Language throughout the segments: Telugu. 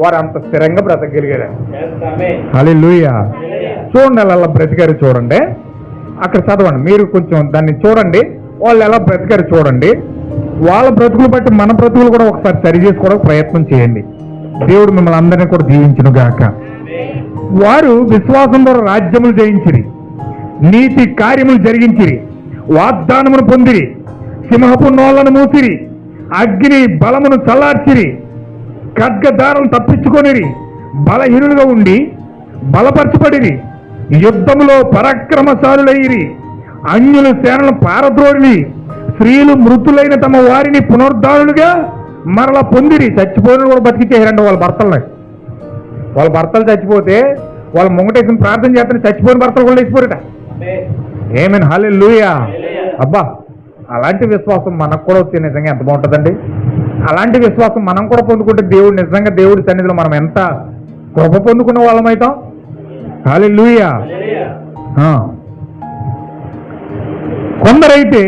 వారు అంత స్థిరంగా బ్రతకగలిగారు. హల్లెలూయా. చూడండి అలా బ్రతికారు చూడండి. అక్కడ చదవండి, మీరు కొంచెం దాన్ని చూడండి. వాళ్ళు ఎలా బ్రతికారు చూడండి. వాళ్ళ బ్రతుకులు బట్టి మన బ్రతుకులు కూడా ఒకసారి సరి చేసుకోవడానికి ప్రయత్నం చేయండి. దేవుడు మిమ్మల్ని అందరినీ కూడా దీవించును గాక. వారు విశ్వాసం ద్వారా రాజ్యములు జయించిరి, నీతి కార్యములు జరిగించిరి, వాగ్దానమును పొందిరి, సింహపు నోళ్లను మూసిరి, అగ్ని బలమును చల్లార్చిరి, ఖడ్గదారులను తప్పించుకొనిరి, బలహీనులుగా ఉండి బలపరచబడిరి, యుద్ధములో పరాక్రమశాలులైరి, అన్యుల సేనలను పారద్రోడిరి, స్త్రీలు మృతులైన తమ వారిని పునరుద్ధారులుగా మరలా పొందిరి. చచ్చిపోయిన కూడా బతికిచ్చేయారండి వాళ్ళ భర్తలని. వాళ్ళ భర్తలు చచ్చిపోతే వాళ్ళ ముంగటేసిన ప్రార్థన చేస్తే చచ్చిపోయిన భర్తలు కూడా లేచిపోరట. ఏమేన్ హల్లెలూయా. అబ్బా, అలాంటి విశ్వాసం మనకు కూడా వచ్చే నిజంగా ఎంత బాగుంటుందండి. అలాంటి విశ్వాసం మనం కూడా పొందుకుంటే దేవుడు నిజంగా దేవుడి సన్నిధిలో మనం ఎంత కృప పొందుకున్న వాళ్ళమైతాం. హల్లెలూయా. కొందరైతే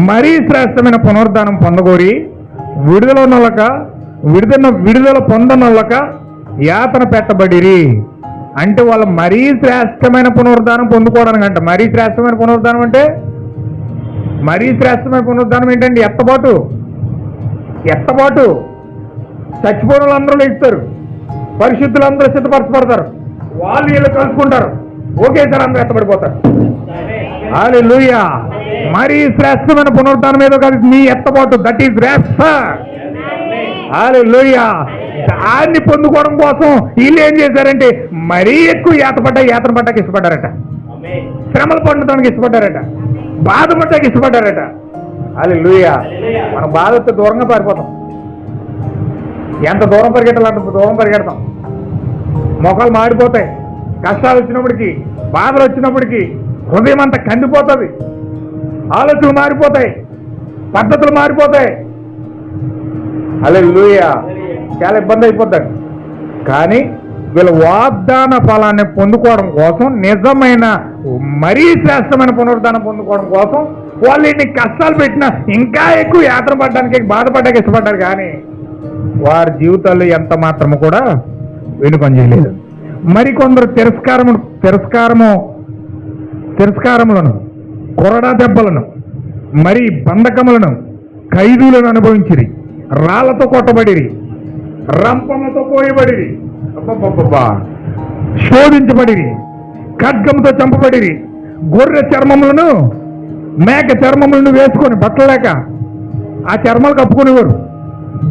మరీ శ్రేష్టమైన పునరుద్ధానం పొందగోరి విడుదల పొందనొల్లక యాతన పెట్టబడిరి. అంటే వాళ్ళు మరీ శ్రేష్టమైన పునరుద్ధానం పొందుకోవడానికి అంట. మరీ శ్రేష్టమైన పునరుద్ధానం అంటే మరీ శ్రేష్టమైన పునరుద్ధానం ఏంటండి? ఎత్తబాటు. చచ్చిపోయిన వాళ్ళందరూ లేస్తారు, పరిశుద్ధులందరూ సిద్ధపరచబడతారు, వాళ్ళు వీళ్ళు కలుసుకుంటారు, ఒకేసారి అందరూ ఎత్తబడిపోతారు. హల్లెలూయా. మరీ శ్రేష్టమైన పునరుద్ధానం ఏదో కాదు, నీ ఎత్తబాటు, దట్ ఈజ్ రేఫర్. హల్లెలూయా. దాన్ని పొందుకోవడం కోసం వీళ్ళు ఏం చేశారంటే మరీ ఎక్కువ యాతన పడ్డాకి ఇష్టపడ్డారట, శ్రమలు పొందడానికి ఇష్టపడ్డారట, బాధపడ్డాకి ఇష్టపడ్డారట. హల్లెలూయా. మనం బాధతో దూరంగా పారిపోతాం. ఎంత దూరం పరిగెట్టాలి అంత దూరం పరిగెడతాం. మొక్కలు మాడిపోతాయి, కష్టాలు వచ్చినప్పటికీ, బాధలు వచ్చినప్పటికీ హృదయం అంతా కందిపోతుంది, ఆలోచనలు మారిపోతాయి, పద్ధతులు మారిపోతాయి. హల్లెలూయా. చాలా ఇబ్బంది అయిపోతాడు. కానీ వీళ్ళ వాగ్దాన ఫలాన్ని పొందుకోవడం కోసం, నిజమైన మరీ శ్రేష్టమైన పునరుద్ధానం పొందుకోవడం కోసం వాళ్ళు ఎన్ని కష్టాలు పెట్టినా ఇంకా ఎక్కువ యాత్ర పడడానికి, బాధపడ్డానికి ఇష్టపడ్డారు. కానీ వారి జీవితాల్లో ఎంత మాత్రము కూడా వెనుకం చేయలేదు. మరికొందరు తిరస్కారములను, కొరడా దెబ్బలను, మరి బంధకములను, ఖైదీలను అనుభవించిరి, రాళ్లతో కొట్టబడిరి, రంపములతో కోయబడిరి, శోధించబడిరి, ఖడ్గంతో చంపబడిరి, గొర్రె చర్మములను, మేక చర్మములను వేసుకొని బట్టలేక ఆ చర్మాలు కప్పుకునేవారు,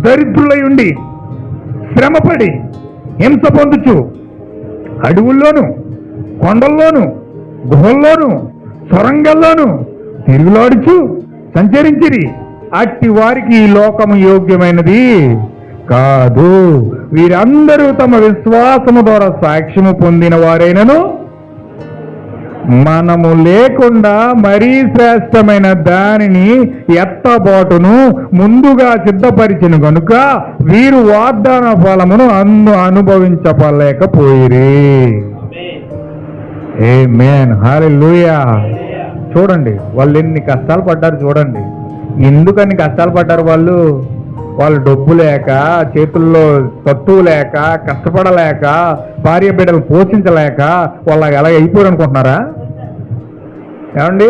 దరిద్రులై ఉండి శ్రమపడి హింస పొందుచు అడవుల్లోను, కొండల్లోను, గుహల్లోను, సొరంగల్లోను తిరుగులాడుచు సంచరించిరి. అట్టి వారికి ఈ లోకము యోగ్యమైనది కాదు. వీరందరూ తమ విశ్వాసము ద్వారా సాక్ష్యము పొందిన వారైనను మనము లేకుండా మరీ శ్రేష్టమైన దానిని ఎత్తబాటును ముందుగా సిద్ధపరిచిన కనుక వీరు వాగ్దాన ఫలమును అనుభవించలేకపోయిరి. ఆమేన్. హల్లెలూయా. చూడండి వాళ్ళు ఎన్ని కష్టాలు పడ్డారు. చూడండి ఎందుకని కష్టాలు పడ్డారు. వాళ్ళు డబ్బు లేక, చేతుల్లో తత్తువు లేక, కష్టపడలేక, భార్య బిడ్డలు పోషించలేక వాళ్ళు ఎలా అయిపోయారు అనుకుంటున్నారా? ఏమండి,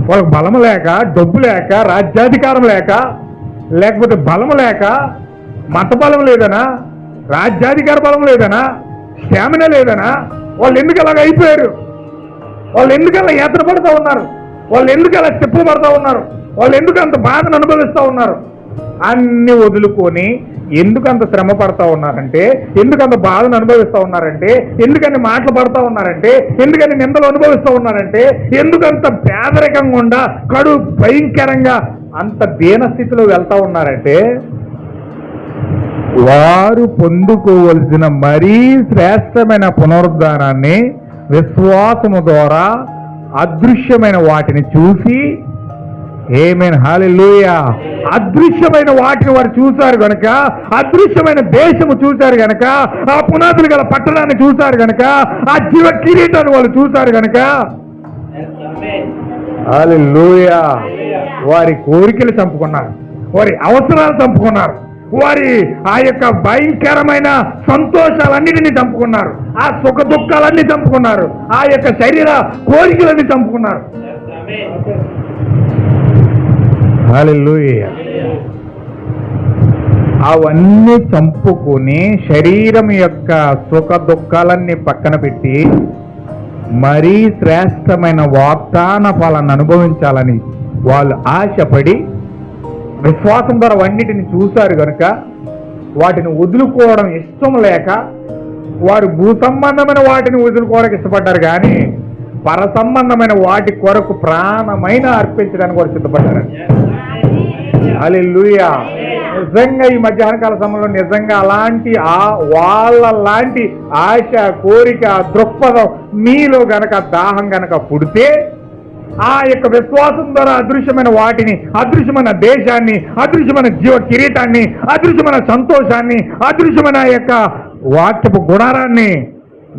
వాళ్ళకి బలం లేక, డబ్బు లేక, రాజ్యాధికారం లేక, లేకపోతే బలం లేక, మత బలం లేదనా, రాజ్యాధికార బలం లేదనా, స్టామినా లేదనా వాళ్ళు ఎందుకు అలాగ అయిపోయారు? వాళ్ళు ఎందుకు అలా యాత్ర పడుతూ ఉన్నారు? వాళ్ళు ఎందుకు అలా చెప్పబడతా ఉన్నారు? వాళ్ళు ఎందుకు అంత బాధను అనుభవిస్తూ ఉన్నారు? అన్ని వదులుకొని ఎందుకంత శ్రమ పడతా ఉన్నారంటే, ఎందుకంత బాధను అనుభవిస్తూ ఉన్నారంటే, ఎందుకని మాటలు పడతా ఉన్నారంటే, ఎందుకని నిందలు అనుభవిస్తూ ఉన్నారంటే, ఎందుకంత పేదరికంగా ఉండా కడు భయంకరంగా అంత దీనస్థితిలో వెళ్తా ఉన్నారంటే వారు పొందుకోవలసిన మరీ శ్రేష్టమైన పునరుద్ధానాన్ని విశ్వాసము ద్వారా అదృశ్యమైన వాటిని చూసి, ఆమేన్ హల్లెలూయా, అదృశ్యమైన వాటిని వారు చూశారు గనక, అదృశ్యమైన దేశము చూశారు గనక, ఆ పునాదులు గల పట్టణాన్ని చూశారు గనక, ఆ జీవ కిరీటాన్ని వాళ్ళు చూశారు గనక, హల్లెలూయా, వారి కోరికలు చంపుకున్నారు, వారి అవసరాలు చంపుకున్నారు, వారి ఆ యొక్క భయంకరమైన సంతోషాలన్నిటినీ చంపుకున్నారు, ఆ సుఖ దుఃఖాలన్నీ చంపుకున్నారు, ఆ యొక్క శరీర కోరికలన్నీ చంపుకున్నారు. హల్లెలూయా. అవన్నీ చంపుకుని శరీరం యొక్క సుఖ దుఃఖాలన్నీ పక్కన పెట్టి మరీ శ్రేష్టమైన వాగ్దాన ఫలాన్ని అనుభవించాలని వాళ్ళు ఆశపడి విశ్వాసం ద్వారా అన్నిటిని చూశారు కనుక వాటిని వదులుకోవడం ఇష్టం లేక వారు భూ సంబంధమైన వాటిని వదులుకోవడానికి ఇష్టపడ్డారు, కానీ పర సంబంధమైన వాటి కొరకు ప్రాణమైన అర్పించడానికి వారు సిద్ధపడ్డారు. హల్లెలూయా. నిజంగా ఈ మధ్యాహ్న కాల సమయంలో నిజంగా అలాంటి వాళ్ళ లాంటి ఆశ, కోరిక, దృక్పథం మీలో గనక దాహం గనక పుడితే ఆ యొక్క విశ్వాసం ద్వారా అదృశ్యమైన వాటిని, అదృశ్యమైన దేశాన్ని, అదృశ్యమైన జీవ కిరీటాన్ని, అదృశ్యమైన సంతోషాన్ని, అదృశ్యమైన యొక్క వాక్యపు గుణారాన్ని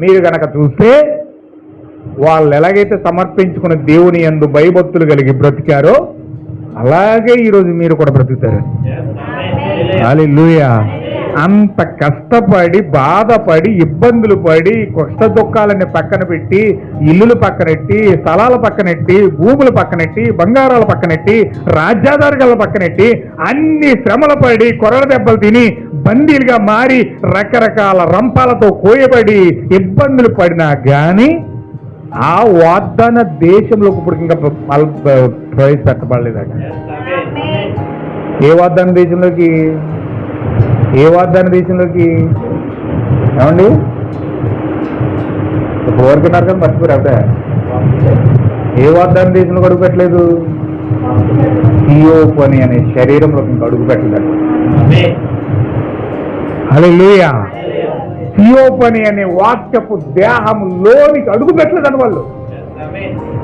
మీరు గనక చూస్తే వాళ్ళు ఎలాగైతే సమర్పించుకున్న దేవుని యందు భయభక్తులు కలిగి బ్రతికారో అలాగే ఈరోజు మీరు కూడా బ్రతుకుతారు. హల్లెలూయా. అంత కష్టపడి బాధపడి ఇబ్బందులు పడి కష్ట దుఃఖాలని పక్కన పెట్టి ఇల్లులు పక్కనెట్టి, స్థలాల పక్కనెట్టి, భూములు పక్కనెట్టి, బంగారాల పక్కనెట్టి, రాజ్యాధారికల పక్కనెట్టి అన్ని శ్రమలు పడి కొరడ దెబ్బలు తిని బందీలుగా మారి రకరకాల రంపాలతో కోయబడి ఇబ్బందులు పడినా గాని ఆ వాగ్దాన దేశంలోకి ఇప్పుడు ఇంకా ప్రవేశపెట్టబడలేదట. ఏ వాగ్దాన దేశంలోకి? ఏ వాగ్దాన దేశంలోకి? ఏమండి కోరుకున్నారు కదా, మర్చిపోరు అప్పుడే. ఏ వాగ్దాన దేశంలో అడుగు పెట్టలేదు? సియోపని అనే శరీరంలోకి ఇంకా అడుగు పెట్టలేదు. హల్లెలూయా. సియోపని అనే వాక్యపు దేహంలోనికి అడుగు పెట్టలేదని వాళ్ళు.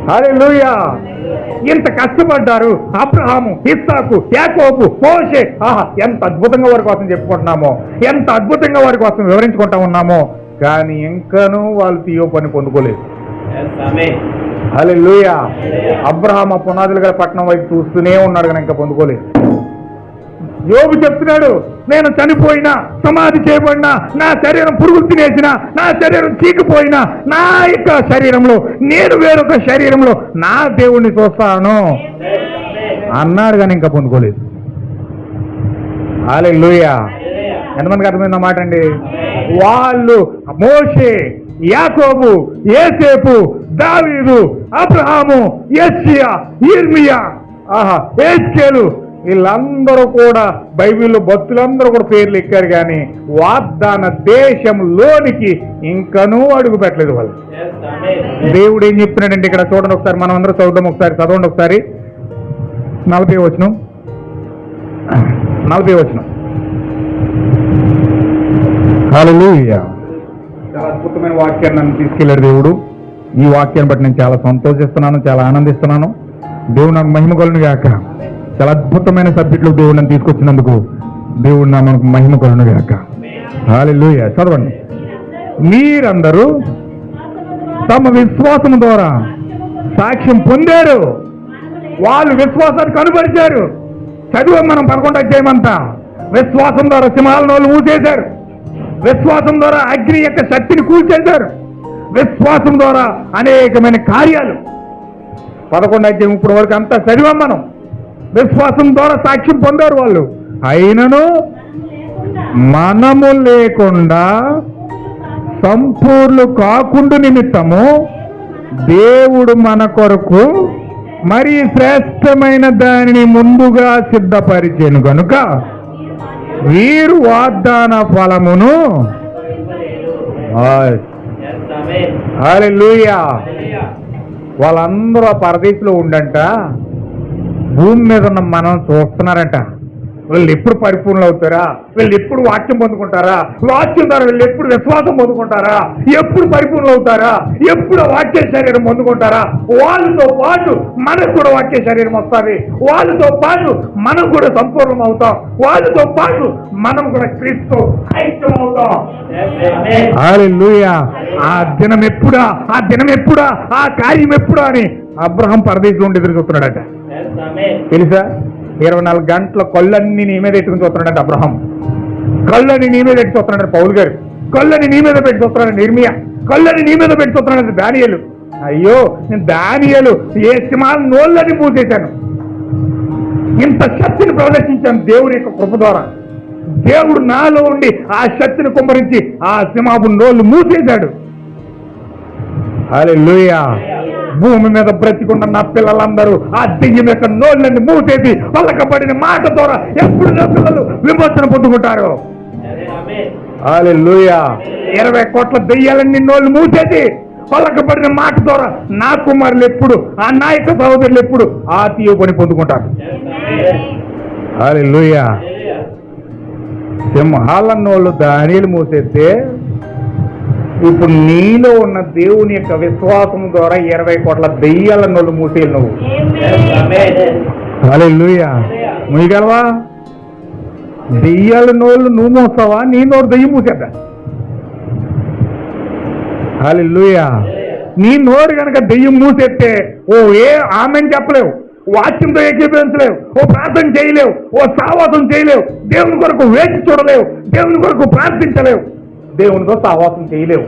హల్లెలూయా. ఇంత కష్టపడ్డారు అబ్రహాము, ఇస్సాకు, యాకోబు, మోషే. ఎంత అద్భుతంగా వారి కోసం చెప్పుకుంటున్నామో, ఎంత అద్భుతంగా వారి కోసం వివరించుకుంటా ఉన్నామో, కానీ ఇంకనూ వాళ్ళు సియోపని పొందుకోలేదు. హల్లెలూయా. అబ్రహాము పునాదులు గల పట్టణం వైపు చూస్తూనే ఉన్నాడు కానీ ఇంకా పొందుకోలేదు. యోబు చెప్తున్నాడు, నేను చనిపోయినా, సమాధి చేయబడినా, నా శరీరం పురుగులు తినేసినా, నా శరీరం చీకిపోయినా, నా యొక్క శరీరంలో నేను వేరొక శరీరంలో నా దేవుణ్ణి చూస్తాను అన్నాడు కానీ ఇంకా పొందుకోలేదు. హల్లెలూయా. ఎంతమందికి అర్థమైంది మాట అండి? వాళ్ళు మోషే, యాకోబు, యోసేపు, దావీదు, అబ్రహాము, యెషయా, ఇర్మియా, యెహెజ్కేలు వీళ్ళందరూ కూడా బైబిల్లో భక్తులందరూ కూడా పేర్లు ఎక్కారు కానీ వాగ్దాన దేశంలోనికి ఇంకనూ అడుగు పెట్టలేదు వాళ్ళు. దేవుడు ఏం చెప్తున్నాడంటే ఇక్కడ చూడండి ఒకసారి, మనం అందరూ చదువుదాం ఒకసారి, చదవండి ఒకసారి. 40వ వచనం. హల్లెలూయా. చాలా అద్భుతమైన వాక్యాన్ని నన్ను తీసుకెళ్లాడు దేవుడు. ఈ వాక్యాన్ని బట్టి నేను చాలా సంతోషిస్తున్నాను, చాలా ఆనందిస్తున్నాను. దేవుడు నాకు మహిమ కలుగును గాక. చాలా అద్భుతమైన సబ్జెక్టులు దేవుడు నన్ను తీసుకొచ్చినందుకు దేవుడు నా మనకు మహిమ కలుగును గాక. హల్లెలూయా. చదవండి. మీరందరూ తమ విశ్వాసం ద్వారా సాక్ష్యం పొందారు. వాళ్ళు విశ్వాసాన్ని కనుపరిచారు. చదువు మనం 11వ అధ్యాయమంతా. విశ్వాసం ద్వారా సింహాల నోళ్ళు మూసేశారు. విశ్వాసం ద్వారా అగ్ని యొక్క శక్తిని కూల్చేశారు. విశ్వాసం ద్వారా అనేకమైన కార్యాలు 11వ అధ్యాయం ఇప్పటి వరకు అంతా చదివాం మనం. విశ్వాసం ద్వారా సాక్ష్యం పొందారు వాళ్ళు. అయినను మనము లేకుండా సంపూర్ణ కాకుండా నిమిత్తము దేవుడు మన కొరకు మరి శ్రేష్టమైన దానిని ముందుగా సిద్ధపరిచెను గనుక వీరు వాగ్దాన ఫలమును. హల్లెలూయా. వాళ్ళందరూ పరదేశంలో ఉండంట భూమి మీద ఉన్న మనం చూస్తున్నారంట. వీళ్ళు ఎప్పుడు పరిపూర్ణలు అవుతారా? వీళ్ళు ఎప్పుడు వాక్యం పొందుకుంటారా? వాక్యం ద్వారా వీళ్ళు ఎప్పుడు విశ్వాసం పొందుకుంటారా? ఎప్పుడు పరిపూర్ణలు అవుతారా? ఎప్పుడు వాక్య శరీరం పొందుకుంటారా? వాళ్ళతో పాటు మనకు కూడా వాక్య శరీరం వస్తుంది. వాళ్ళతో పాటు మనం కూడా సంపూర్ణం అవుతాం. వాళ్ళతో పాటు మనం కూడా క్రీస్తు ఐక్యం అవుతాం. హల్లెలూయా. ఆ దినం ఎప్పుడా, ఆ దినం ఎప్పుడా, ఆ కార్యం ఎప్పుడా అని అబ్రహాం పరదేశంలో ఉండి ఎదురు చూస్తున్నాడట. తెలుసా? 24 గంటల కళ్ళన్నీ నీ మీద ఎట్టుకుని చూస్తున్నాడు అబ్రహాం, కళ్ళని నీ మీద పెట్టి చూస్తున్నాడు పౌలు గారు, కళ్ళని నీ మీద పెట్టి చూస్తున్నాడు నిర్మియా, కళ్ళని నీ మీద పెట్టి చూస్తున్నాడు దానియేలు. అయ్యో నేను దానియేలు ఏ సింహాల నోళ్ళని మూసేశాను, ఇంత శక్తిని ప్రదర్శించాను దేవుడి యొక్క కృప ద్వారా. దేవుడు నాలో ఉండి ఆ శక్తిని కుమ్మరించి ఆ సింహాపు నోళ్ళు మూసేశాడు. హల్లెలూయా. భూమి మీద బ్రతికున్న నా పిల్లలందరూ ఆ దెయ్యం యొక్క నోళ్ళని మూసేసి పలకబడిన మాట ద్వారా ఎప్పుడు నా పిల్లలు విమోచన పొందుకుంటారు. హల్లెలూయా. 20 కోట్ల దెయ్యాలన్నీ నోళ్ళు మూసేసి పలకబడిన మాట ద్వారా నా కుమారులు ఎప్పుడు, ఆ నాయక సహోదరులు ఎప్పుడు ఆ తీయ పని పొందుకుంటారు. హల్లెలూయా. సింహాల నోళ్ళు దానియేలు మూసేస్తే ఇప్పుడు నీలో ఉన్న దేవుని యొక్క విశ్వాసం ద్వారా 20 కోట్ల దెయ్యాల నోళ్ళు మూసేయాలి నువ్వు. హల్లెలూయా. మూయగలవా? దెయ్యాల నోళ్ళు నువ్వు మూస్తావా, నీ నోరు దెయ్యం మూసేద్దా? హల్లెలూయా. నీ నోరు కనుక దెయ్యం మూసేస్తే ఓ ఏ ఆమెను చెప్పలేవు, వాక్యంతో ఏకీభవించలేవు, ఓ ప్రార్థన చేయలేవు, ఓ సావాసం చేయలేవు, దేవుని కొరకు వేచి చూడలేవు, దేవుని కొరకు ప్రార్థించలేవు, దేవునితో సావాసం చేయలేవు.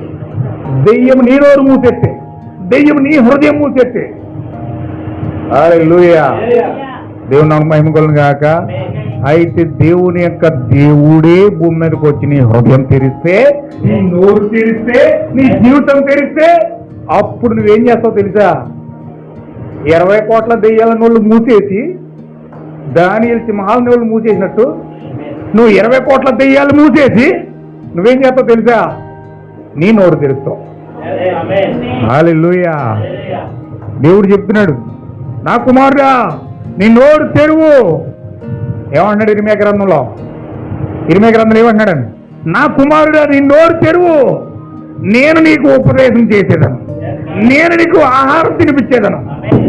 దెయ్యం నీ నోరు మూసేస్తే, దెయ్యం నీ హృదయం మూసేస్తే. హల్లెలూయా. దేవుని నామమునకు మహిమ కలుగును గాక. అయితే దేవుని యొక్క దేవుడే భూమి మీదకి వచ్చి నీ హృదయం తెరిస్తే, నీ నోరు తెరిస్తే, నీ జీవితం తెరిస్తే అప్పుడు నువ్వేం చేస్తావు తెలుసా? 20 కోట్ల దెయ్యాల నోళ్ళు మూసేసి దానియేలు సింహాల నోళ్ళు మూసేసినట్టు నువ్వు 20 కోట్ల దెయ్యాలు మూసేసి నువ్వేం చేస్తావు తెలుసా? నీ నోరు తెరుస్తావు. హల్లెలూయా. దేవుడు చెప్తున్నాడు, నా కుమారుడా నీ నోరు తెరువు. ఏమన్నాడు ఇర్మియా గ్రంథంలో? ఇర్మియా గ్రంథంలో ఏమన్నాడు? నా కుమారుడా నీ నోరు తెరువు, నేను నీకు ఉపదేశం చేసేదను, నేను నీకు ఆహారం తినిపించేదను.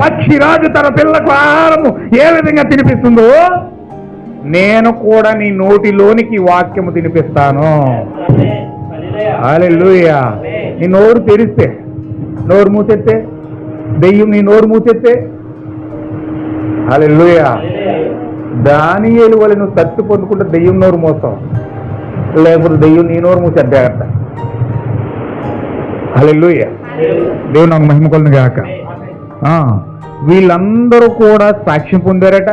పక్షిరాజు తన పిల్లకు ఆహారము ఏ విధంగా తినిపిస్తుందో నేను కూడా నీ నోటిలోనికి వాక్యము తినిపిస్తాను. హల్లెలూయా. నీ నోరు తెరిస్తే, నోరు మూసేస్తే, దెయ్యం నీ నోరు మూసేస్తే, హల్లెలూయా, దానియేలు వలె నువ్వు శక్తి పొందుకుంటే దెయ్యం నోరు మోస్తావు, లేకపోతే దెయ్యం నీ నోరు మూసేది జాగ్రత్త. హల్లెలూయా. దేవుని నాకు మహిమ కలుగును గాక. వీళ్ళందరూ కూడా సాక్ష్యం పొందారట,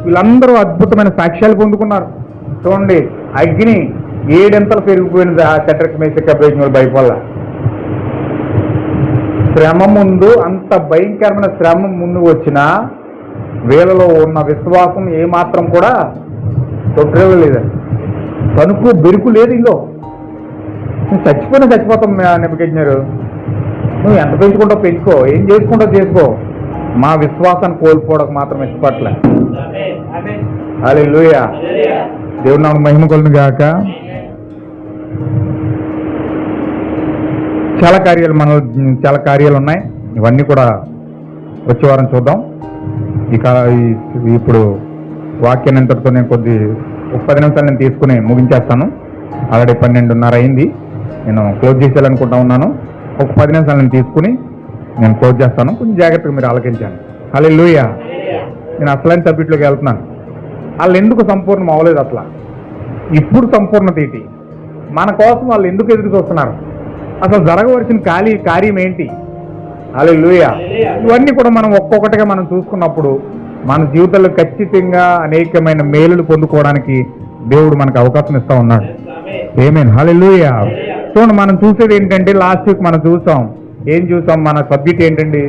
వీళ్ళందరూ అద్భుతమైన సాక్ష్యాలు పొందుకున్నారు. చూడండి, అగ్ని 7 ఎంతలు పెరిగిపోయినది ఆ షడ్రక్ మేషక్ అబేద్నెగోల భయం వల్ల. శ్రమ ముందు, అంత భయంకరమైన శ్రమ ముందు వచ్చినా వీళ్ళలో ఉన్న విశ్వాసం ఏమాత్రం కూడా తొట్టిరలేదండి. తణుకు బెరుకు లేదు ఇల్లో. నువ్వు చచ్చిపోతాం నెబుకద్నెజరు, నువ్వు ఎంత పెంచుకుంటావు పెంచుకో, ఏం చేసుకుంటావు చేసుకో, మా విశ్వాసాన్ని కోల్పోవడానికి మాత్రం ఇష్టపడలే. హల్లెలూయా. దేవుని నామమునకు మహిమ కలుగును గాక. చాలా కార్యాలు ఉన్నాయి, ఇవన్నీ కూడా వచ్చే వారం చూద్దాం. ఇప్పుడు వాక్యాన్ని అంతటితో నేను ఒక 10 నిమిషాలు నేను తీసుకుని ముగించేస్తాను. ఆల్రెడీ 12:30 అయింది, నేను క్లోజ్ చేసేయాలనుకుంటా ఉన్నాను. ఒక 10 నిమిషాలు నేను తీసుకుని నేను క్లోజ్ చేస్తాను. కొంచెం జాగ్రత్తగా మీరు ఆలకించండి. హల్లెలూయా. నేను అసలైన సబ్జెక్టులోకి వెళ్తున్నాను. వాళ్ళు ఎందుకు సంపూర్ణం అవ్వలేదు, అట్లా ఇప్పుడు సంపూర్ణత ఏంటి, మన కోసం వాళ్ళు ఎందుకు ఎదురు చూస్తున్నారు, అసలు జరగవలసిన కార్యం ఏంటి? హల్లెలూయా. ఇవన్నీ కూడా మనం ఒక్కొక్కటిగా మనం చూసుకున్నప్పుడు మన జీవితంలో ఖచ్చితంగా అనేకమైన మేలులు పొందుకోవడానికి దేవుడు మనకు అవకాశం ఇస్తా ఉన్నాడు. ఆమేన్. హల్లెలూయా. చూడండి, మనం చూసేది ఏంటంటే లాస్ట్ వీక్ మనం చూసాం. ఏం చూసాం? మన సబ్జెక్ట్ ఏంటండి?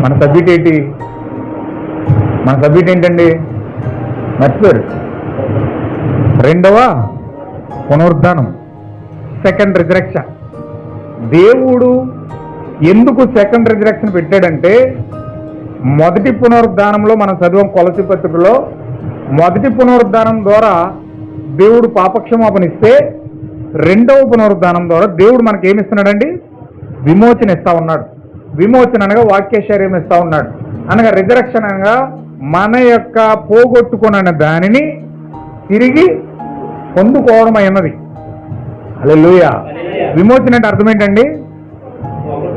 మన సబ్జెక్ట్ ఏంటండి? మర్చిపోయారు. 2వ పునరుద్ధానం, సెకండ్ రిజరెక్షన్. దేవుడు ఎందుకు సెకండ్ రిజరెక్షన్ పెట్టాడంటే, మొదటి పునరుద్ధానంలో మనం చదివాం కొలసీ పత్రికలో, మొదటి పునరుద్ధానం ద్వారా దేవుడు పాపక్షమాపణ ఇస్తే, 2వ పునరుద్ధానం ద్వారా దేవుడు మనకి ఏమి ఇస్తున్నాడండి? విమోచన ఇస్తా ఉన్నాడు. విమోచన అనగా వాక్య శరీరం ఇస్తా ఉన్నాడు. అనగా రిజరెక్షన్ అనగా మన యొక్క పోగొట్టుకున్న దానిని తిరిగి పొందుకోవడం అయినది. హల్లెలూయా. విమోచన అంటే అర్థం ఏంటండి?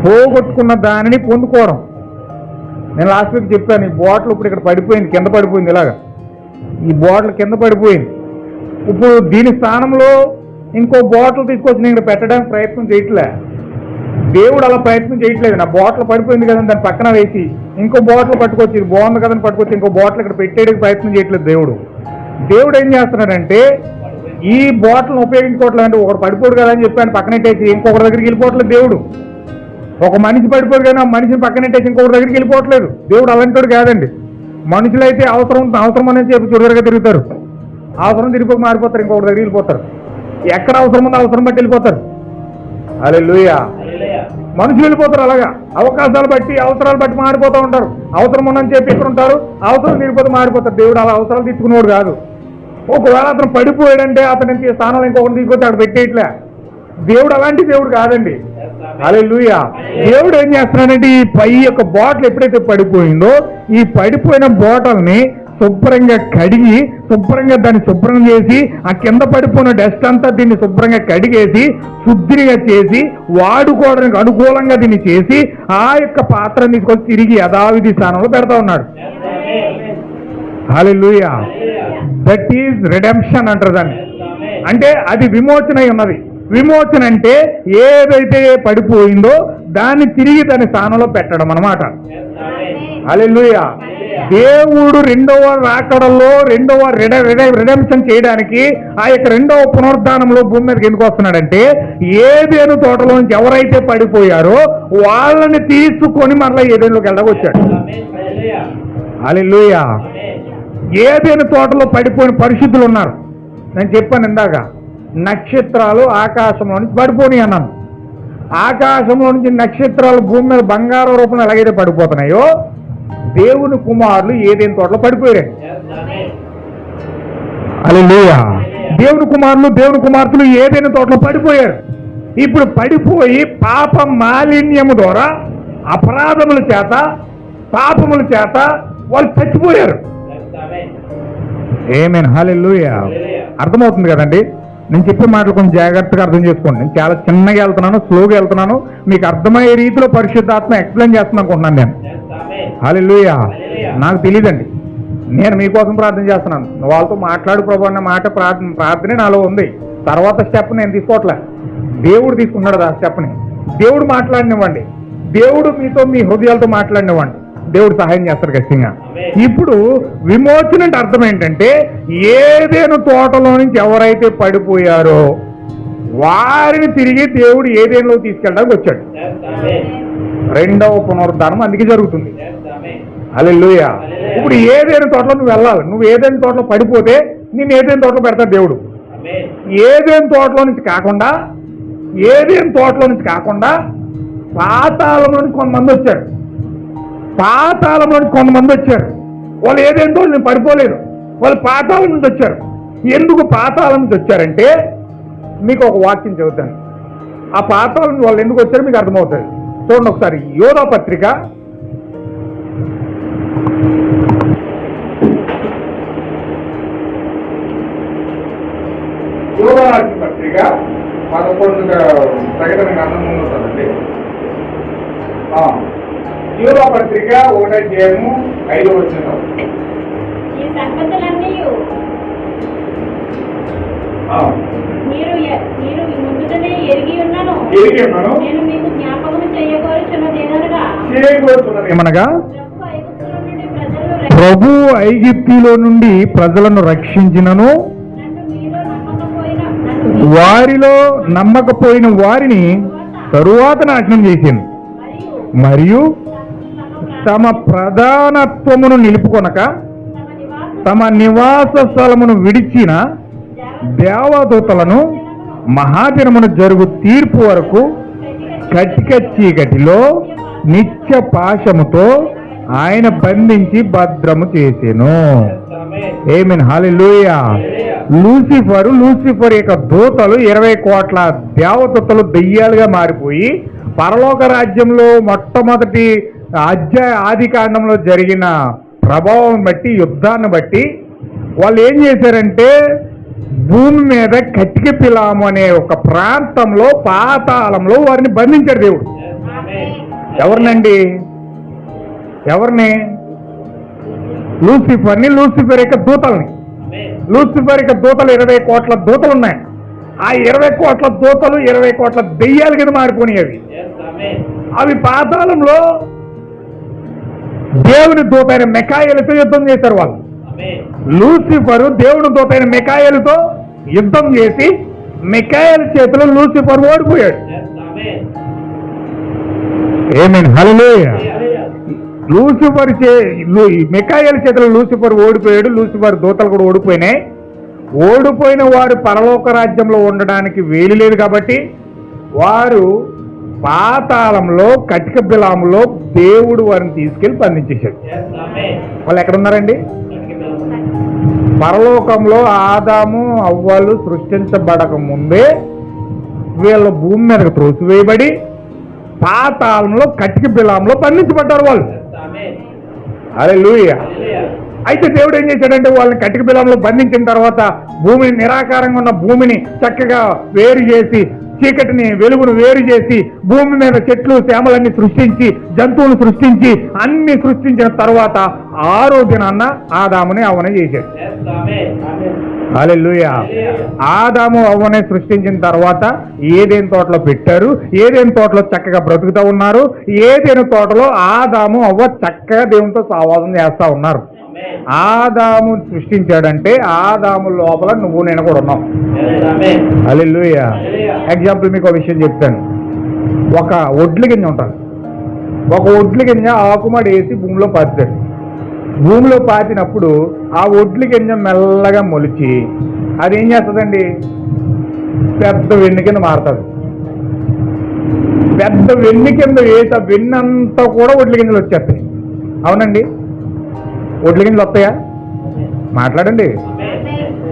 పోగొట్టుకున్న దానిని పొందుకోవడం. నేను లాస్ట్ వీక్ చెప్పాను, ఈ బాటిల్ ఇప్పుడు ఇక్కడ పడిపోయింది, కింద పడిపోయింది, ఇలాగా ఈ బాటిల్ కింద పడిపోయింది. ఇప్పుడు దీని స్థానంలో ఇంకో బాటిల్ తీసుకొచ్చి నేను ఇక్కడ పెట్టడానికి ప్రయత్నం చేయట్లే. దేవుడు అలా ప్రయత్నం చేయట్లేదు. నా బాటిల్ పడిపోయింది కదని దాన్ని పక్కన వేసి ఇంకో బాటిల్ పట్టుకొచ్చి, ఇది బాగుంది కదని పట్టుకొచ్చి ఇంకో బాటిల్ ఇక్కడ పెట్టేయడానికి ప్రయత్నం చేయట్లేదు దేవుడు. దేవుడు ఏం చేస్తున్నాడంటే ఈ బాటిల్ని ఉపయోగించుకోవట్లేదు. అంటే ఒకటి పడిపోడు కదా అని చెప్పి ఆయన పక్కనెట్టేసి ఇంకొకరి దగ్గరికి వెళ్ళిపోవట్లేదు దేవుడు. ఒక మనిషి పడిపోడు కానీ ఆ మనిషిని పక్కనెట్టేసి ఇంకొకరి దగ్గరికి వెళ్ళిపోవట్లేదు. దేవుడు అలాంటి కాదండి. మనుషులైతే అవసరం అనేది చెప్పి చురుగా తిరుగుతారు, అవసరం తిరిగిపోక మారిపోతారు, ఇంకొకరి దగ్గరికి వెళ్ళిపోతారు. ఎక్కడ అవసరం ఉందో అవసరం బట్టి వెళ్ళిపోతారు. హల్లెలూయా. మనుషులు వెళ్ళిపోతారు అలాగా, అవకాశాలు బట్టి అవసరాలు బట్టి మారిపోతూ ఉంటారు. అవసరం ఉందని చెప్పి ఇక్కడ ఉంటారు, అవసరం తీరిపోతే మారిపోతారు. దేవుడు అలా అవసరాలు తీసుకునేవాడు కాదు. ఒకవేళ అతను పడిపోయాడంటే అతని స్థానంలో ఇంకొకటి తీసుకొచ్చి అక్కడ పెట్టేయట్లే. దేవుడు అలాంటి దేవుడు కాదండి. హల్లెలూయా. దేవుడు ఏం చేస్తున్నాడంటే ఈ పై యొక్క బాటిల్ ఎప్పుడైతే పడిపోయిందో ఈ పడిపోయిన బాటిల్ని శుభ్రంగా కడిగి శుభ్రంగా దాన్ని శుభ్రం చేసి ఆ కింద పడిపోయిన డస్ట్ అంతా దీన్ని శుభ్రంగా కడిగేసి శుద్ధిగా చేసి వాడుకోవడానికి అనుకూలంగా దీన్ని చేసి ఆ యొక్క పాత్రని తీసుకొచ్చి తిరిగి యథావిధి స్థానంలో పెడతా ఉన్నాడు. హల్లెలూయా. దట్ ఈజ్ రిడెంప్షన్ అంటారు దాన్ని. అంటే అది విమోచన అయి ఉన్నది. విమోచన అంటే ఏదైతే పడిపోయిందో దాన్ని తిరిగి దాని స్థానంలో పెట్టడం అన్నమాట. హల్లెలూయా. దేవుడు రెండవ రాకడలో రెండవ రిడెంప్షన్ చేయడానికి ఆ యొక్క రెండవ పునరుద్ధానంలో భూమి మీదకి ఎందుకు వస్తున్నాడంటే ఏదేను తోటలోంచి ఎవరైతే పడిపోయారో వాళ్ళని తీసుకొని మరలా ఏదేనులోకి వెళ్ళడానికి వచ్చాడు. హల్లెలూయా. ఏదేను తోటలో పడిపోయిన పరిశుద్ధులు ఉన్నారు. నేను చెప్పాను ఇందాక, నక్షత్రాలు ఆకాశంలో నుంచి పడిపోయి అన్నాను. ఆకాశంలో నుంచి నక్షత్రాలు భూమి మీద బంగారం రూపంలో ఎలాగైతే పడిపోతున్నాయో దేవుని కుమారులు ఏదేని తోటలో పడిపోయారు. హల్లెలూయా. దేవుని కుమారులు దేవుని కుమార్తెలు ఏదైనా తోటలో పడిపోయారు. ఇప్పుడు పడిపోయి పాప మాలిన్యము ద్వారా అపరాధముల చేత పాపముల చేత వాళ్ళు చచ్చిపోయారు. ఆమేన్. హల్లెలూయా. అర్థమవుతుంది కదండి? నేను చెప్పే మాటలు కొంచెం జాగ్రత్తగా అర్థం చేసుకోండి. నేను చాలా చిన్నగా వెళ్తున్నాను, స్లోగా వెళ్తున్నాను, మీకు అర్థమయ్యే రీతిలో పరిశుద్ధాత్మ ఎక్స్ప్లెయిన్ చేస్తున్నాను అనుకుంటున్నాను నేను. హల్లెలూయా. నాకు తెలియదండి, నేను మీకోసం ప్రార్థన చేస్తున్నాను. వాళ్ళతో మాట్లాడు ప్రభు అన్న మాట ప్రార్థనే నాలో ఉంది. తర్వాత స్టెప్ నేను తీసుకోవట్లే, దేవుడు తీసుకున్నాడు ఆ స్టెప్ని. దేవుడు మాట్లాడినివ్వండి, దేవుడు మీతో మీ హృదయాలతో మాట్లాడినివ్వండి, దేవుడు సహాయం చేస్తారు ఖచ్చితంగా. ఇప్పుడు విమోచన అంటే అర్థం ఏంటంటే ఏదేను తోటలో నుంచి ఎవరైతే పడిపోయారో వారిని తిరిగి దేవుడు ఏదేనులో తీసుకెళ్ళడానికి వచ్చాడు. రెండవ పునరుద్ధానం అందుకే జరుగుతుంది. హల్లెలూయా. ఇప్పుడు ఏదేను తోటలో నువ్వు వెళ్ళాలి. నువ్వు ఏదేను తోటలో పడిపోతే నేను ఏదేను తోటలో పెడతాడు దేవుడు. ఏదేను తోటలో నుంచి కాకుండా పాతాళంలో నుంచి కొంతమంది వచ్చారు. వాళ్ళు ఏదేంటో నేను పడిపోలేదు, వాళ్ళు పాతాళం నుంచి వచ్చారు. ఎందుకు పాతాళం నుంచి వచ్చారంటే మీకు ఒక వాక్యం చెబుతాను. ఆ పాతాళం వాళ్ళు ఎందుకు వచ్చారో మీకు అర్థమవుతుంది. చూడండి ఒకసారి యోధా పత్రిక 11 ప్రకటన గ్రంథం ముందు ఉంటుందండి. యోధా పత్రిక 1:5 ఈ సంగతులన్నీ మీరు ముందుగానే ఎరిగి ఉన్నాను. నేను మీకు జ్ఞాపకం చేయగోరుచున్నదేమనగా ప్రభు ఐగుప్తులో నుండి ప్రజలను రక్షించినను వారిలో నమ్మకపోయిన వారిని తరువాత నాశనం చేసింది. మరియు తమ ప్రధానత్వమును నిలుపుకొనక తమ నివాస స్థలమును విడిచిన దేవదూతలను మహాదినమును జరుగు తీర్పు వరకు కటిక చీకటిలో నిత్య పాశముతో ఆయన బంధించి భద్రము చేసెను. ఆమేన్. హల్లెలూయా. లూసిఫర్ యొక్క దూతలు 20 కోట్ల దేవదూతలు దెయ్యాలుగా మారిపోయి పరలోక రాజ్యంలో మొట్టమొదటి ఆది కాండంలో జరిగిన ప్రభావం బట్టి యుద్ధాన్ని బట్టి వాళ్ళు ఏం చేశారంటే భూమి మీద కటిక పిలాము అనే ఒక ప్రాంతంలో పాతాళంలో వారిని బంధించాడు దేవుడు. ఎవరినండి? ఎవరిని? లూసిఫర్ని, లూసిఫర్ యొక్క దూతల్ని. లూసిఫర్ యొక్క దూతలు 20 కోట్ల దూతలు ఉన్నాయి. ఆ 20 కోట్ల దూతలు 20 కోట్ల దెయ్యాల కింద మారిపోయినవి. అవి పాతాళంలో దేవుని దూత అయిన మిఖాయేలుతో యుద్ధం చేశారు వాళ్ళు. లూసిఫరు దేవుని దూత అయిన మిఖాయేలుతో యుద్ధం చేసి మిఖాయేలు చేతిలో లూసిఫర్ ఓడిపోయాడు. ఆమేన్, హల్లెలూయా. లూసిఫర్ మిఖాయేలు చేతిలో లూసిఫర్ ఓడిపోయాడు. లూసిఫర్ దూతలు కూడా ఓడిపోయినాయి. ఓడిపోయిన వారు పరలోక రాజ్యంలో ఉండడానికి వీలు లేదు కాబట్టి వారు పాతాళంలో కటిక బిలాములో దేవుడు వారిని తీసుకెళ్లి బంధించేశాడు. వాళ్ళు ఎక్కడున్నారండి? పరలోకంలో ఆదాము అవ్వలు సృష్టించబడక ముందే వీళ్ళ భూమి మీదకు త్రోసివేయబడి పాతాళంలో కటిక బిలాములో బంధించబడ్డారు వాళ్ళు. హల్లెలూయా. అయితే దేవుడు ఏం చేశాడంటే వాళ్ళని కటిక బిలంలో బంధించిన తర్వాత భూమిని, నిరాకారంగా ఉన్న భూమిని చక్కగా వేరు చేసి, చీకటిని వెలుగును వేరు చేసి, భూమి మీద చెట్లు చేమలన్నీ సృష్టించి, జంతువులు సృష్టించి, అన్ని సృష్టించిన తర్వాత 6వ దినాన్న ఆదాముని అవ్వని చేశాడు. హల్లెలూయా. ఆదాము అవ్వని సృష్టించిన తర్వాత ఏదైనా తోటలో పెట్టారు. ఏదైనా తోటలో చక్కగా బ్రతుకుతూ ఉన్నారు. ఏదైనా తోటలో ఆదాము అవ్వ చక్కగా దేవునితో సహవాసం చేస్తా ఉన్నారు. ఆదాము సృష్టించాడంటే ఆదాము లోపల నువ్వు నేను కూడా ఉన్నావు. హల్లెలూయా. ఎగ్జాంపుల్ మీకు ఒక విషయం చెప్తాను. ఒక ఒడ్ల గింజ ఉంటుంది. ఒక ఒడ్ల గింజ ఆకుమడి వేసి భూమిలో పాతాడు. భూమిలో పాతినప్పుడు ఆ ఒడ్ల గింజ మెల్లగా మొలిచి అదేం చేస్తుందండి? పెద్ద వెన్ను కింద మారుతుంది. పెద్ద వెన్ను కింద వేసి ఆ వెన్నంతా కూడా ఒడ్ల గింజలు వచ్చేస్తాయి. అవునండి? ఒడ్ల గింజలు వస్తాయా? మాట్లాడండి.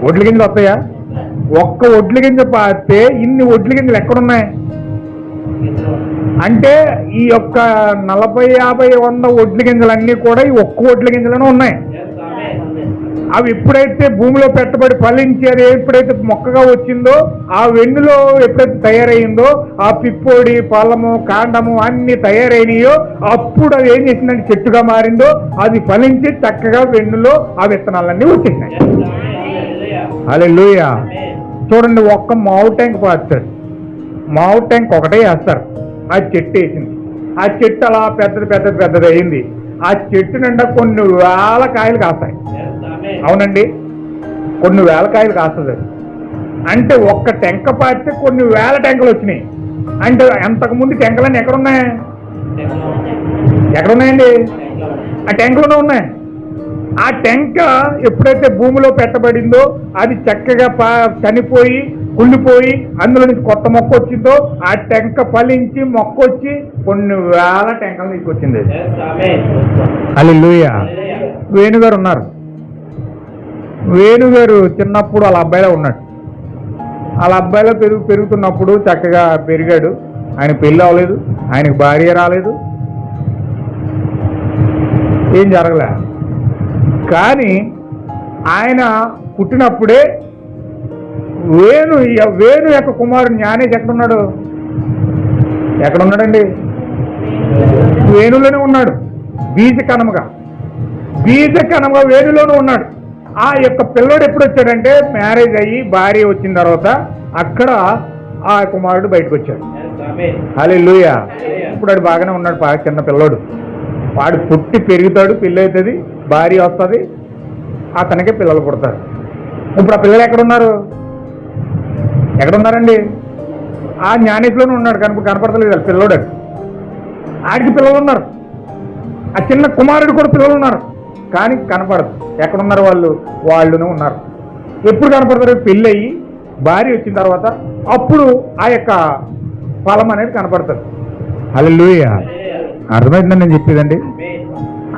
ఒడ్ల గింజలు వస్తాయా? ఒక్క ఒడ్ల గింజ పాతే ఇన్ని ఒడ్ల గింజలు ఎక్కడున్నాయి? అంటే ఈ యొక్క 40, 50, 100 ఒడ్ల గింజలన్నీ కూడా ఈ ఒక్క ఒడ్ల గింజలోనే ఉన్నాయి. అవి ఎప్పుడైతే భూమిలో పెట్టబడి ఫలించి అది ఎప్పుడైతే మొక్కగా వచ్చిందో, ఆ వెన్నులో ఎప్పుడైతే తయారైందో, ఆ పిప్పొడి, ఫలము, కాండము అన్ని తయారైనయో అప్పుడు అది ఏం చేసిందంటే చెట్టుగా మారిందో, అది ఫలించి చక్కగా వెన్నులో ఆ విత్తనాలన్నీ వచ్చేసినాయి. హల్లెలూయా. చూడండి, ఒక్క మావు ట్యాంక్ పాతారు. మావు ట్యాంక్ ఒకటే వేస్తారు. ఆ చెట్టు వేసింది. ఆ చెట్టు అలా పెద్దది అయింది. ఆ చెట్టు నిండా కొన్ని వేల కాయలు కాస్తాయి. అవునండి, కొన్ని వేల కాయలు కాస్తుంది. అంటే ఒక్క టెంక పాతే కొన్ని వేల టెంకలు వచ్చినాయి. అంటే అంతకుముందు టెంకలన్నీ ఎక్కడున్నాయి? ఎక్కడున్నాయండి? ఆ టెంకలోనే ఉన్నాయి. ఆ టెంక ఎప్పుడైతే భూమిలో పెట్టబడిందో అది చక్కగా చనిపోయి కుళ్ళిపోయి అందులో నుంచి కొత్త మొక్క వచ్చిందో ఆ టెంక ఫలించి మొక్క వచ్చి కొన్ని వేల టెంకలు తీసుకొచ్చింది. హల్లెలూయా. వేణుగారు ఉన్నారు. వేణుగారు చిన్నప్పుడు వాళ్ళ అబ్బాయిలో ఉన్నాడు. వాళ్ళ అబ్బాయిలో పెరుగుతున్నప్పుడు చక్కగా పెరిగాడు. ఆయన పెళ్ళి అవ్వలేదు, ఆయనకు భార్య రాలేదు, ఏం జరగలే. కానీ ఆయన పుట్టినప్పుడే వేణు యొక్క కుమారుడు జ్ఞానేష్ ఎక్కడున్నాడండి? వేణులోనే ఉన్నాడు. బీజ కణముగా వేణులోనే ఉన్నాడు. ఆ యొక్క పిల్లోడు ఎప్పుడు వచ్చాడంటే మ్యారేజ్ అయ్యి భార్య వచ్చిన తర్వాత అక్కడ ఆ కుమారుడు బయటకు వచ్చాడు. హల్లెలూయా. ఇప్పుడు వాడు బాగానే ఉన్నాడు. బాగా చిన్న పిల్లోడు. వాడు పుట్టి పెరుగుతాడు, పెళ్ళి అవుతుంది, భార్య వస్తుంది, అతనికే పిల్లలు పుడతారు. ఇప్పుడు ఆ పిల్లలు ఎక్కడున్నారండి? ఆ జ్ఞానేశ్లోనే ఉన్నాడు. కనపడతలేదు పిల్లోడు. ఆడికి పిల్లలు ఉన్నారు. ఆ చిన్న కుమారుడు కూడా పిల్లలు ఉన్నారు, కానీ కనపడదు. ఎక్కడున్నారు వాళ్ళునే ఉన్నారు. ఎప్పుడు కనపడతారు? పెళ్ళి అయ్యి భార్య వచ్చిన తర్వాత అప్పుడు ఆ యొక్క ఫలం అనేది కనపడుతుంది. హల్లెలూయా. అర్థమైందని నేను చెప్పేదండి.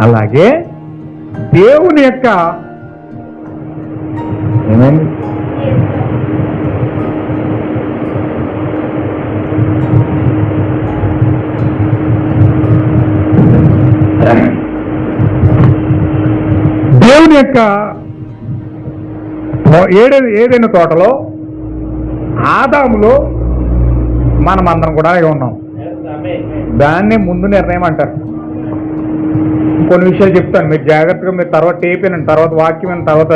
అలాగే దేవుని యొక్క ఏమైంది? దేవుని యొక్క ఏదైనా తోటలో ఆదాములో మనం అందరం కూడా ఉన్నాం. దాన్నే ముందు నిర్ణయం అంటారు. కొన్ని విషయాలు చెప్తాను, మీరు జాగ్రత్తగా మీరు తర్వాత టేప్ వినండి, తర్వాత వాక్యం వినండి, తర్వాత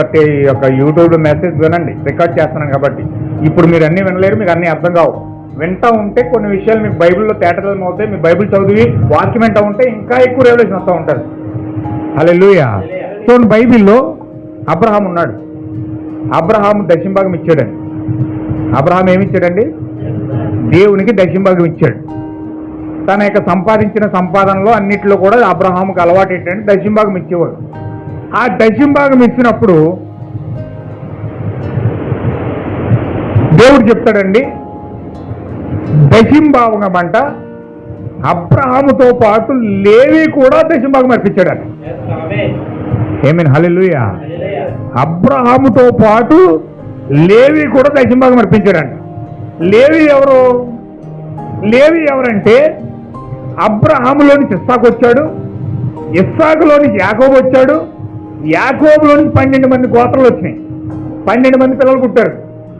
యొక్క యూట్యూబ్లో మెసేజ్ వినండి, రికార్డ్ చేస్తున్నాను కాబట్టి. ఇప్పుడు మీరు అన్నీ వినలేరు, మీకు అన్నీ అర్థం కావు. వింటా ఉంటే కొన్ని విషయాలు మీకు బైబిల్లో తేటతలం అవుతాయి. మీ బైబిల్ చదివి వాక్యం వింటా ఉంటే ఇంకా ఎక్కువ రెవల్యూషన్ వస్తూ ఉంటుంది. హల్లెలూయా. సో బైబిల్లో అబ్రహాం ఉన్నాడు. అబ్రహాం దశంభాగం ఇచ్చాడండి. అబ్రహాం ఏమిచ్చాడండి? దేవునికి దశంభాగం ఇచ్చాడు. తన యొక్క సంపాదించిన సంపాదనలో అన్నింటిలో కూడా అబ్రహాముకి అలవాటు ఏంటంటే దశంభాగం ఇచ్చేవాడు. ఆ దశంభాగం ఇచ్చినప్పుడు దేవుడు చెప్తాడండి, దశంభాగం అంట అబ్రహాముతో పాటు లేవి కూడా దశంభాగం అర్పించాడు. ఏమీన్ హల్లెలూయా. అబ్రహాముతో పాటు లేవి కూడా దశంభాగం అర్పించాడంట. లేవి ఎవరు? లేవి ఎవరంటే అబ్రహాములోని ఇస్సాకు వచ్చాడు, ఇస్సాకులోని యాకోబు వచ్చాడు, యాకోబులోని 12 మంది గోత్రాలు వచ్చినాయి, 12 మంది పిల్లలు పుట్టారు.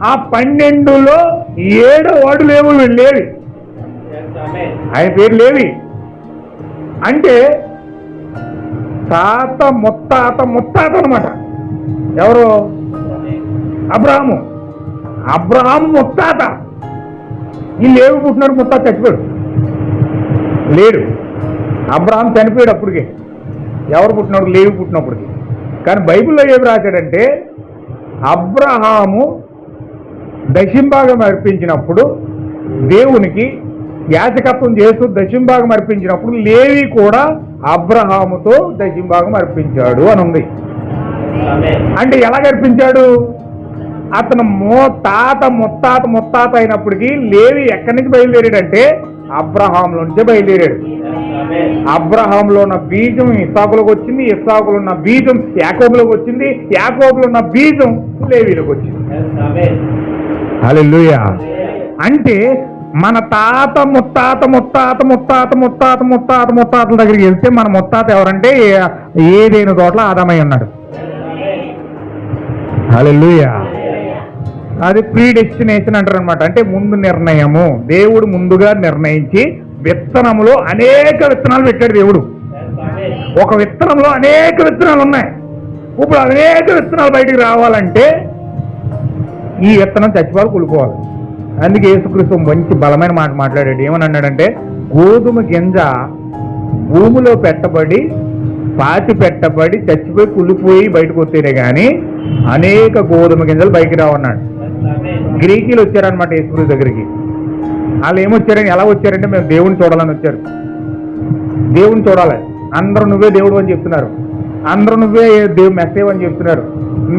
ఆ 12లో 7వ వాడు లేవి. ఆయన పేరు లేవి. అంటే తాత ముత్తాత అనమాట. ఎవరు? అబ్రహాము ముత్తాత. ఈ లేవి పుట్టినాడు, ముత్తాత చచ్చిపోయాడు, లేడు. అబ్రహాం చనిపోయాడు అప్పటికే. ఎవరు పుట్టినాడు? లేవి పుట్టినప్పటికి. కానీ బైబిల్లో ఏమి రాశాడంటే అబ్రహాము దశంభాగం అర్పించినప్పుడు దేవునికి యాజకత్వం చేస్తూ దశంభాగం అర్పించినప్పుడు లేవి కూడా అబ్రహాముతో దశంభాగం అర్పించాడు అని ఉంది. అంటే ఎలాగ అర్పించాడు? అతను ముత్తాత అయినప్పటికీ లేవి ఎక్కడి నుంచి బయలుదేరాడంటే అబ్రహాంలో నుంచే బయలుదేరాడు. అబ్రహాంలో ఉన్న బీజం ఇస్సాకులోకి వచ్చింది, ఇస్సాకులో ఉన్న బీజం యాకోబులోకి వచ్చింది, యాకోబులో ఉన్న బీజం లేవీలోకి వచ్చింది. హల్లెలూయా. అంటే మన తాత ముత్తాతల దగ్గరికి వెళ్తే మన ముత్తాత ఎవరంటే ఏదైనా తోటలో ఆదామై ఉన్నాడు. హల్లెలూయా. అది ప్రీ డెస్టినేషన్ అంటారు అనమాట. అంటే ముందు నిర్ణయము. దేవుడు ముందుగా నిర్ణయించి విత్తనములో అనేక విత్తనాలు పెట్టాడు దేవుడు. ఒక విత్తనంలో అనేక విత్తనాలు ఉన్నాయి. ఇప్పుడు అనేక విత్తనాలు బయటికి రావాలంటే ఈ విత్తనం చచ్చిపోవాలి, కూలిపోవాలి. అందుకే యేసుక్రీస్తు మంచి బలమైన మాట మాట్లాడాడు. ఏమని అన్నాడంటే, గోధుమ గింజ భూమిలో పెట్టబడి పాతి పెట్టబడి చచ్చిపోయి కుళ్ళిపోయి బయటకు వస్తేనే కానీ అనేక గోధుమ గింజలు బయటికి రావన్నాడు. గ్రీకులు వచ్చారనమాట యేసుక్రీస్తు దగ్గరికి. వాళ్ళు ఏమొచ్చారని, ఎలా వచ్చారంటే మేము దేవుని చూడాలని వచ్చారు. దేవుని చూడాలి, అందరూ నువ్వే దేవుడు అని చెప్తున్నారు, అందరూ నువ్వే మెస్సేవ్ అని చెప్తున్నారు,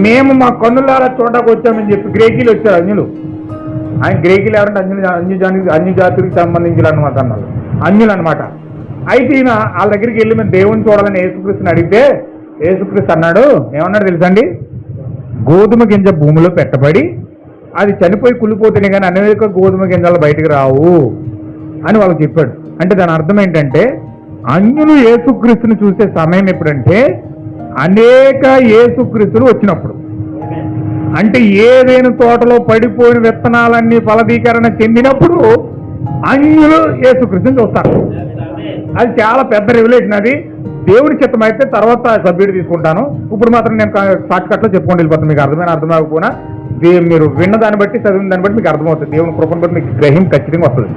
మేము మా కన్నులారా చూడడానికి వచ్చామని చెప్పి గ్రీకులు వచ్చారు. అన్యులు. ఆయన గ్రీకులు ఎవరంటే అన్య జాతులకు సంబంధించిన అనమాట, అన్నారు అన్యులు అనమాట. అయితే ఈయన వాళ్ళ దగ్గరికి వెళ్ళి మేము దేవుని చూడాలని యేసుక్రీస్తుని అడిగితే యేసుక్రీస్తు అన్నాడు, ఏమన్నాడు తెలుసండి? గోధుమ గింజ భూమిలో పెట్టబడి అది చనిపోయి కుళ్ళిపోతేనే కానీ అనేక గోధుమ గింజలు బయటకు రావు అని వాళ్ళకి చెప్పాడు. అంటే దాని అర్థం ఏంటంటే అన్యులు యేసుక్రీస్తుని చూసే సమయం ఎప్పుడంటే అనేక యేసుక్రీస్తులు వచ్చినప్పుడు. అంటే ఏదైనా తోటలో పడిపోయిన విత్తనాలన్నీ ఫలదీకరణ చెందినప్పుడు అన్యులు యేసుక్రీస్తుని చూస్తారు. అది చాలా పెద్ద రెవల్యూషన్. అది దేవుడి చిత్తం అయితే తర్వాత సబ్జెక్ట్ తీసుకుంటాను. ఇప్పుడు మాత్రం నేను షార్ట్ కట్లో చెప్పుకొని వెళ్ళిపోతాను. మీకు అర్థం అవ్వకపోయినా మీరు విన్న దాన్ని బట్టి, చదివిన దాన్ని బట్టి మీకు అర్థమవుతుంది. దేవుని కృపను బట్టి మీకు గ్రహం ఖచ్చితంగా వస్తుంది.